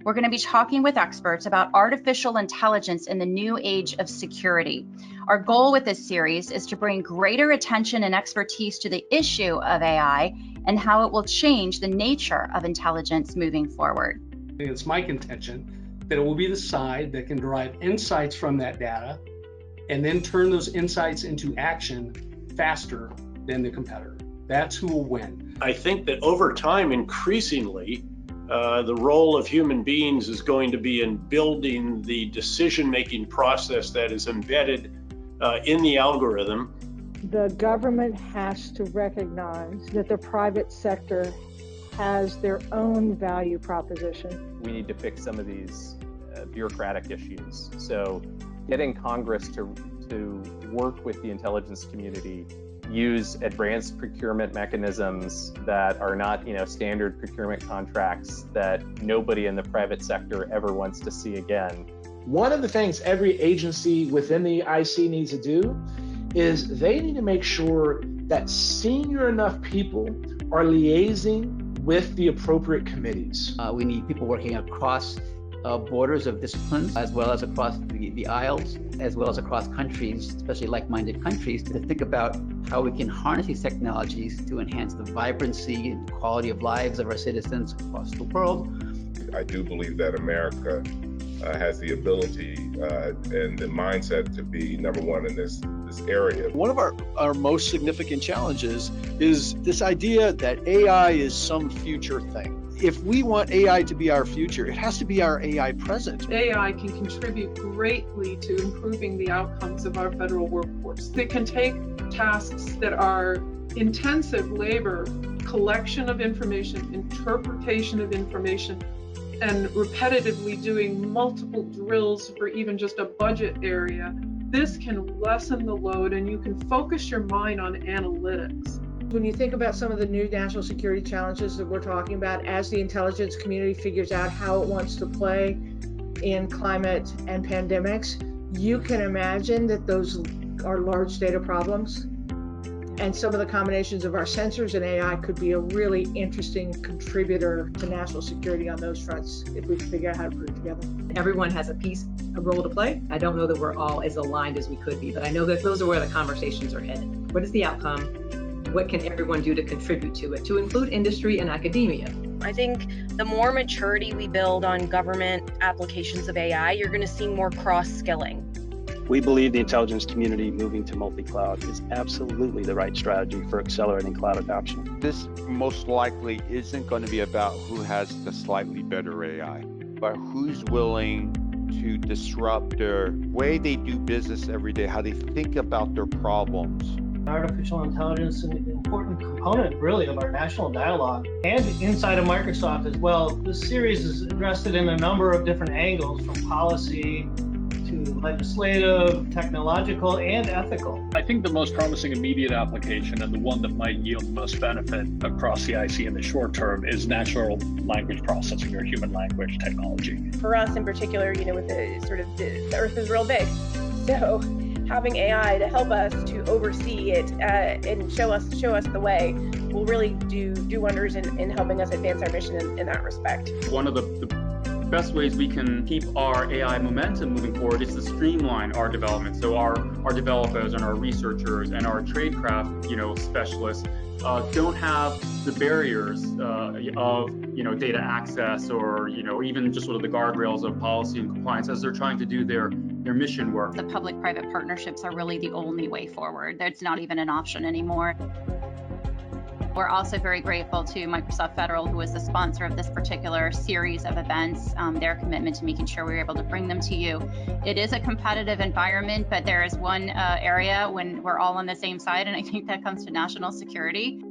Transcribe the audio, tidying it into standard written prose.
We're going to be talking with experts about artificial intelligence in the new age of security. Our goal with this series is to bring greater attention and expertise to the issue of AI and how it will change the nature of intelligence moving forward. It's my contention that it will be the side that can derive insights from that data and then turn those insights into action faster than the competitor. That's who will win. I think that over time, increasingly, the role of human beings is going to be in building the decision-making process that is embedded in the algorithm. The government has to recognize that the private sector has their own value proposition. We need to fix some of these bureaucratic issues. So getting Congress to work with the intelligence community, use advanced procurement mechanisms that are not, standard procurement contracts that nobody in the private sector ever wants to see again. One of the things every agency within the IC needs to do is they need to make sure that senior enough people are liaising with the appropriate committees. We need people working across borders of disciplines, as well as across the aisles, as well as across countries, especially like-minded countries, to think about how we can harness these technologies to enhance the vibrancy and quality of lives of our citizens across the world. I do believe that America has the ability and the mindset to be number one in this area. One of our most significant challenges is this idea that AI is some future thing. If we want AI to be our future, it has to be our AI present. AI can contribute greatly to improving the outcomes of our federal workforce. It can take tasks that are intensive labor, collection of information, interpretation of information, and repetitively doing multiple drills for even just a budget area. This can lessen the load and you can focus your mind on analytics. When you think about some of the new national security challenges that we're talking about, as the intelligence community figures out how it wants to play in climate and pandemics, you can imagine that those are large data problems. And some of the combinations of our sensors and AI could be a really interesting contributor to national security on those fronts if we can figure out how to put it together. Everyone has a role to play. I don't know that we're all as aligned as we could be, but I know that those are where the conversations are headed. What is the outcome? What can everyone do to contribute to it, to include industry and academia? I think the more maturity we build on government applications of AI, you're going to see more cross-skilling. We believe the intelligence community moving to multi-cloud is absolutely the right strategy for accelerating cloud adoption. This most likely isn't going to be about who has the slightly better AI, but who's willing to disrupt their way they do business every day, how they think about their problems. Artificial intelligence is an important component, really, of our national dialogue and inside of Microsoft as well. This series is addressed in a number of different angles, from policy to legislative, technological, and ethical. I think the most promising immediate application and the one that might yield the most benefit across the IC in the short term is natural language processing or human language technology. For us in particular, with the Earth is real big. So having AI to help us to oversee it and show us the way will really do wonders in helping us advance our mission in that respect. One of the best ways we can keep our AI momentum moving forward is to streamline our development. So our developers and our researchers and our tradecraft, specialists don't have the barriers of data access or even just sort of the guardrails of policy and compliance as they're trying to do their mission work. The public-private partnerships are really the only way forward. It's not even an option anymore. We're also very grateful to Microsoft Federal, who is the sponsor of this particular series of events, their commitment to making sure we're able to bring them to you. It is a competitive environment, but there is one area when we're all on the same side, and I think that comes to national security.